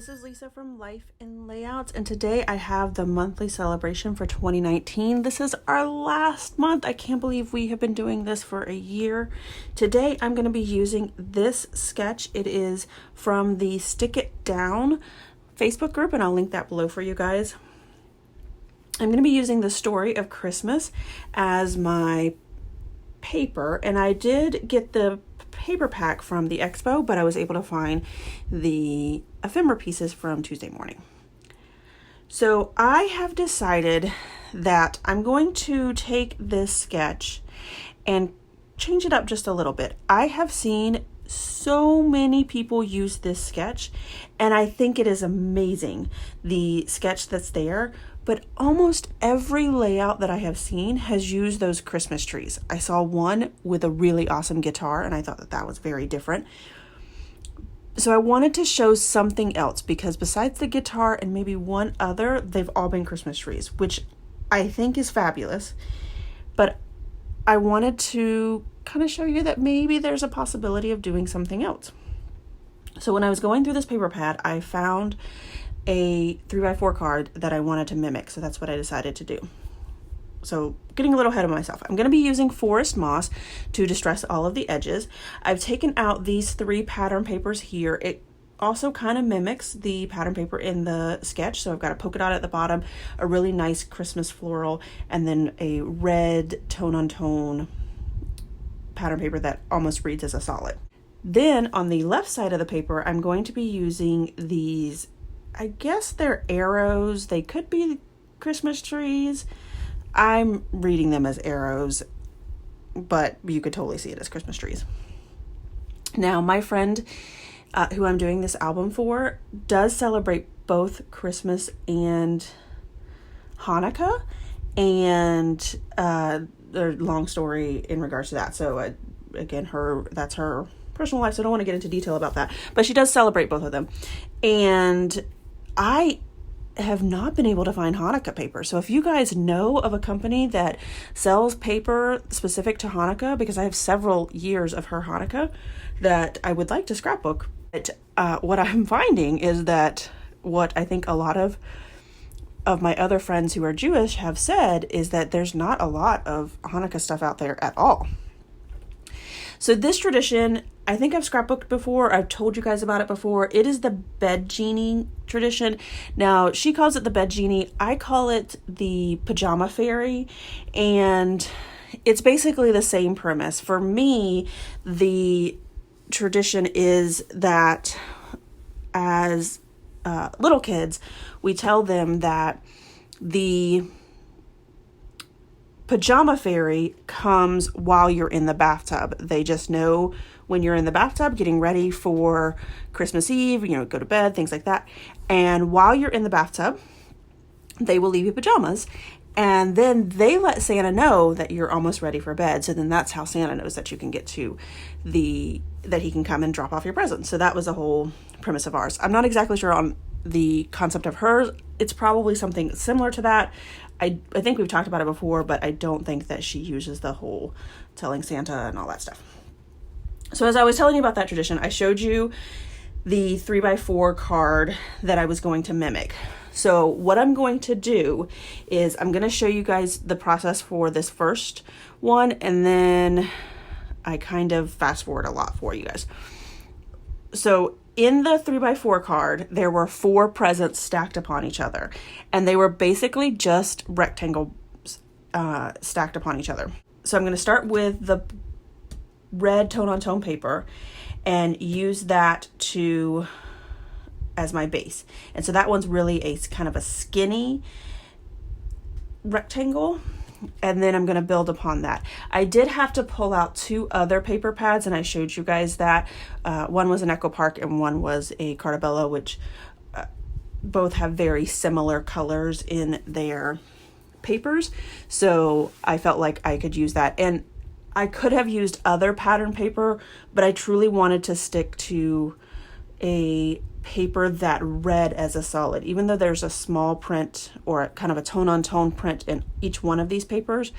this is Lisa from Life in Layouts, and today I have the monthly celebration for 2019. This is our last month. I can't believe we have been doing this for a year. Today I'm going to be using this sketch. It is from the Stick It Down Facebook group, and I'll link that below for you guys. I'm going to be using the Story of Christmas as my paper, and I did get the paper pack from the expo, but I was able to find the ephemera pieces from Tuesday morning. So I have decided that I'm going to take this sketch and change it up just a little bit. I have seen so many people use this sketch, and I think it is amazing, the sketch that's there. But almost every layout that I have seen has used those Christmas trees. I saw one with a really awesome guitar, and I thought that that was very different. So I wanted to show something else, because besides the guitar and maybe one other, they've all been Christmas trees, which I think is fabulous. But I wanted to kind of show you that maybe there's a possibility of doing something else. So when I was going through this paper pad, I found a 3x4 card that I wanted to mimic, so that's what I decided to do. So getting a little ahead of myself, I'm going to be using forest moss to distress all of the edges. I've taken out these 3 pattern papers here. It also kind of mimics the pattern paper in the sketch, so I've got a polka dot at the bottom, a really nice Christmas floral, and then a red tone-on-tone pattern paper that almost reads as a solid. Then on the left side of the paper, I'm going to be using these, I guess they're arrows. They could be Christmas trees. I'm reading them as arrows, but you could totally see it as Christmas trees. Now, my friend who I'm doing this album for does celebrate both Christmas and Hanukkah, and there's a long story in regards to that. So again, that's her personal life, so I don't want to get into detail about that, but she does celebrate both of them. And I have not been able to find Hanukkah paper. So if you guys know of a company that sells paper specific to Hanukkah, because I have several years of her Hanukkah that I would like to scrapbook. But what I'm finding is that what I think a lot of my other friends who are Jewish have said is that there's not a lot of Hanukkah stuff out there at all. So this tradition, I think I've scrapbooked before. I've told you guys about it before. It is the bed genie tradition. Now, she calls it the bed genie. I call it the pajama fairy. And it's basically the same premise. For me, the tradition is that as little kids, we tell them that the pajama fairy comes while you're in the bathtub. They just know when you're in the bathtub getting ready for Christmas Eve, go to bed, things like that. And while you're in the bathtub, they will leave you pajamas. And then they let Santa know that you're almost ready for bed. So then that's how Santa knows that you can get to that he can come and drop off your presents. So that was the whole premise of ours. I'm not exactly sure on the concept of hers. It's probably something similar to that. I think we've talked about it before, but I don't think that she uses the whole telling Santa and all that stuff. So as I was telling you about that tradition, I showed you the 3x4 card that I was going to mimic. So what I'm going to do is I'm going to show you guys the process for this first one, and then I kind of fast forward a lot for you guys. So in the 3x4 card, there were 4 presents stacked upon each other, and they were basically just rectangles stacked upon each other. So I'm going to start with the red tone-on-tone paper and use that as my base. And so that one's really a kind of a skinny rectangle, and then I'm going to build upon that. I did have to pull out 2 other paper pads, and I showed you guys that. One was an Echo Park and one was a Cartabella, which both have very similar colors in their papers. So I felt like I could use that. And I could have used other pattern paper, but I truly wanted to stick to a paper that read as a solid. Even though there's a small print or kind of a tone-on-tone print in each one of these papers,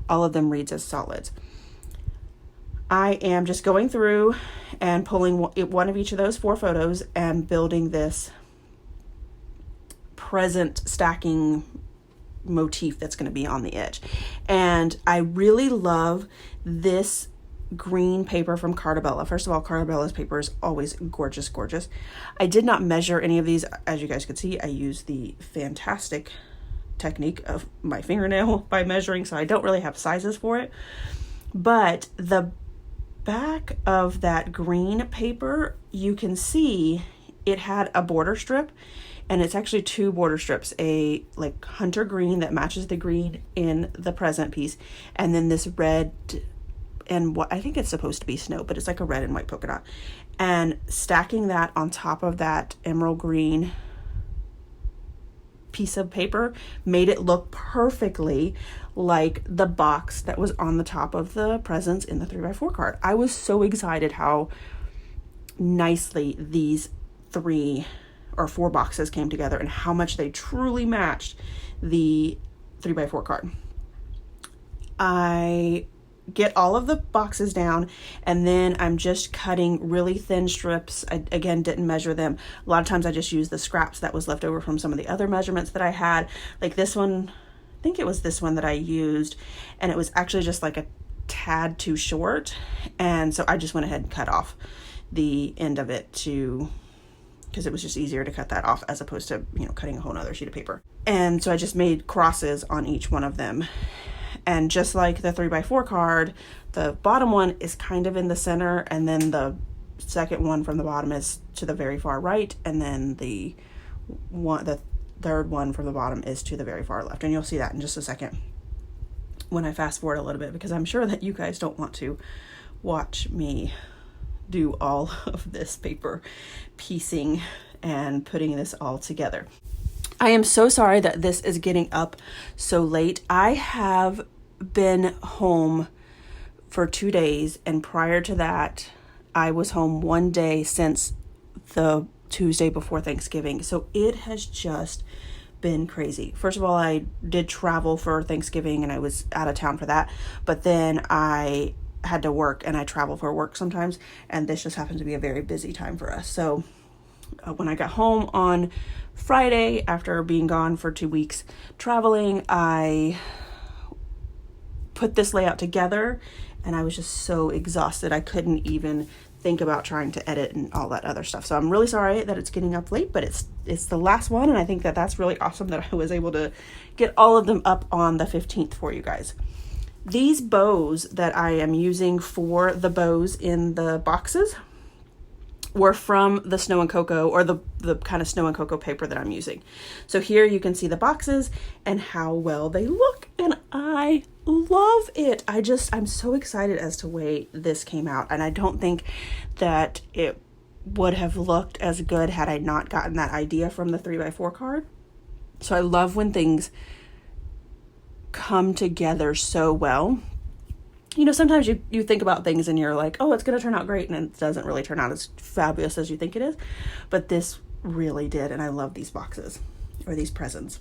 all of them reads as solids. I am just going through and pulling one of each of those 4 photos and building this present stacking motif that's going to be on the edge. And I really love this green paper from Cartabella. First of all, Cartabella's paper is always gorgeous, gorgeous. I did not measure any of these. As you guys could see, I used the fantastic technique of my fingernail by measuring, so I don't really have sizes for it. But the back of that green paper, you can see it had a border strip, and it's actually two border strips, a like hunter green that matches the green in the present piece, and then this red and what I think it's supposed to be snow, but it's like a red and white polka dot. And stacking that on top of that emerald green piece of paper made it look perfectly like the box that was on the top of the presents in the 3x4 card. I was so excited how nicely these 3 or 4 boxes came together and how much they truly matched the 3x4 card. I get all of the boxes down, and then I'm just cutting really thin strips. I again didn't measure them. A lot of times I just use the scraps that was left over from some of the other measurements that I had. Like this one, I think it was this one that I used, and it was actually just like a tad too short, and so I just went ahead and cut off the end of it because it was just easier to cut that off as opposed to, you know, cutting a whole nother sheet of paper. And so I just made crosses on each one of them. And just like the 3x4 card, the bottom one is kind of in the center, and then the second one from the bottom is to the very far right, and then the third one from the bottom is to the very far left. And you'll see that in just a second when I fast forward a little bit, because I'm sure that you guys don't want to watch me do all of this paper piecing and putting this all together. I am so sorry that this is getting up so late. I have been home for 2 days, and prior to that, I was home 1 day since the Tuesday before Thanksgiving. So it has just been crazy. First of all, I did travel for Thanksgiving and I was out of town for that, but then I had to work, and I travel for work sometimes, and this just happened to be a very busy time for us. So when I got home on Friday after being gone for 2 weeks traveling, I put this layout together, and I was just so exhausted I couldn't even think about trying to edit and all that other stuff. So I'm really sorry that it's getting up late, but it's the last one, and I think that that's really awesome that I was able to get all of them up on the 15th for you guys. These bows that I am using for the bows in the boxes were from the Snow and Cocoa, or the kind of Snow and Cocoa paper that I'm using. So here you can see the boxes and how well they look, and I love it. I'm so excited as to the way this came out, and I don't think that it would have looked as good had I not gotten that idea from the 3x4 card. So I love when things come together so well. You know, sometimes you think about things and you're like, oh, it's going to turn out great, and it doesn't really turn out as fabulous as you think it is. But this really did, and I love these boxes, or these presents.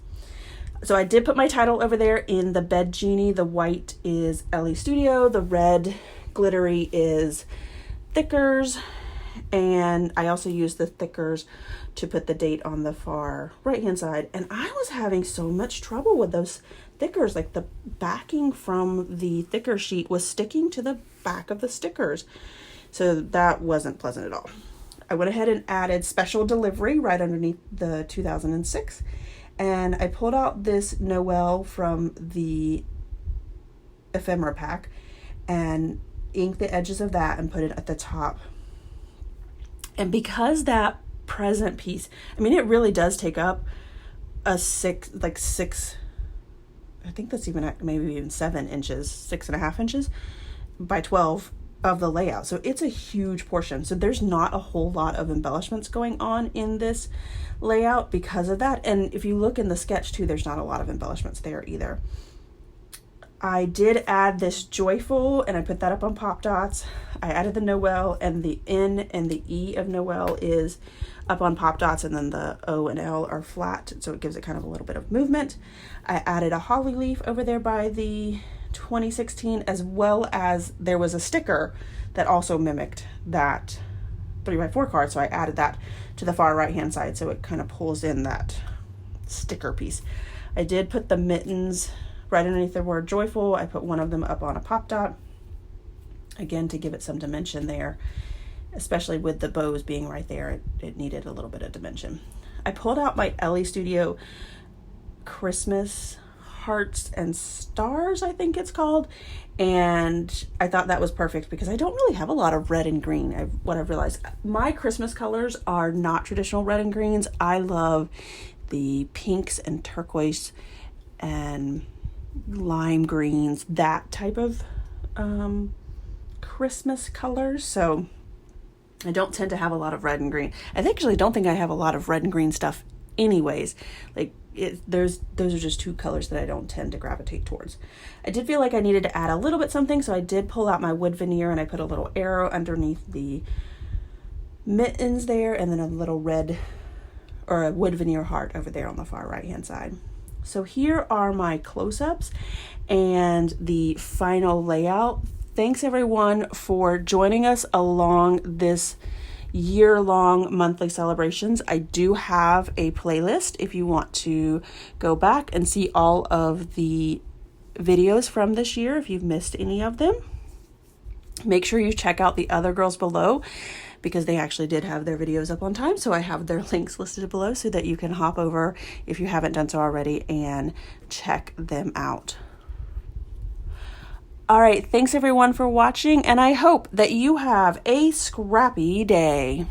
So I did put my title over there in the bed Genie. The white is LE Studio. The red glittery is Fiskars. And I also used the Fiskars to put the date on the far right-hand side. And I was having so much trouble with those Fiskars. Like the backing from the thicker sheet was sticking to the back of the stickers. So that wasn't pleasant at all. I went ahead and added special delivery right underneath the 2006. And I pulled out this Noel from the ephemera pack and inked the edges of that and put it at the top. And because that present piece, I mean, it really does take up a six, I think that's maybe even 7 inches, 6.5 inches by 12 of the layout. So it's a huge portion. So there's not a whole lot of embellishments going on in this layout because of that. And if you look in the sketch too, there's not a lot of embellishments there either. I did add this joyful, and I put that up on pop dots. I added the Noel, and the N and the E of Noel is up on pop dots, and then the O and L are flat, so it gives it kind of a little bit of movement. I added a holly leaf over there by the 2016, as well as there was a sticker that also mimicked that 3x4 card, so I added that to the far right hand side, so it kind of pulls in that sticker piece. I did put the mittens right underneath the word joyful. I put one of them up on a pop dot, again, to give it some dimension there, especially with the bows being right there. It needed a little bit of dimension. I pulled out my Ellie Studio Christmas Hearts and Stars, I think it's called, and I thought that was perfect because I don't really have a lot of red and green. What I've realized, my Christmas colors are not traditional red and greens. I love the pinks and turquoise and lime greens, that type of Christmas colors. So I don't tend to have a lot of red and green. I actually don't think I have a lot of red and green stuff anyways. Like those are just two colors that I don't tend to gravitate towards. I did feel like I needed to add a little bit something, so I did pull out my wood veneer and I put a little arrow underneath the mittens there, and then a little red or a wood veneer heart over there on the far right hand side. So here are my close-ups and the final layout. Thanks everyone for joining us along this year-long monthly celebrations. I do have a playlist if you want to go back and see all of the videos from this year if you've missed any of them. Make sure you check out the other girls below because they actually did have their videos up on time, so I have their links listed below so that you can hop over if you haven't done so already and check them out. All right, thanks everyone for watching, and I hope that you have a scrappy day.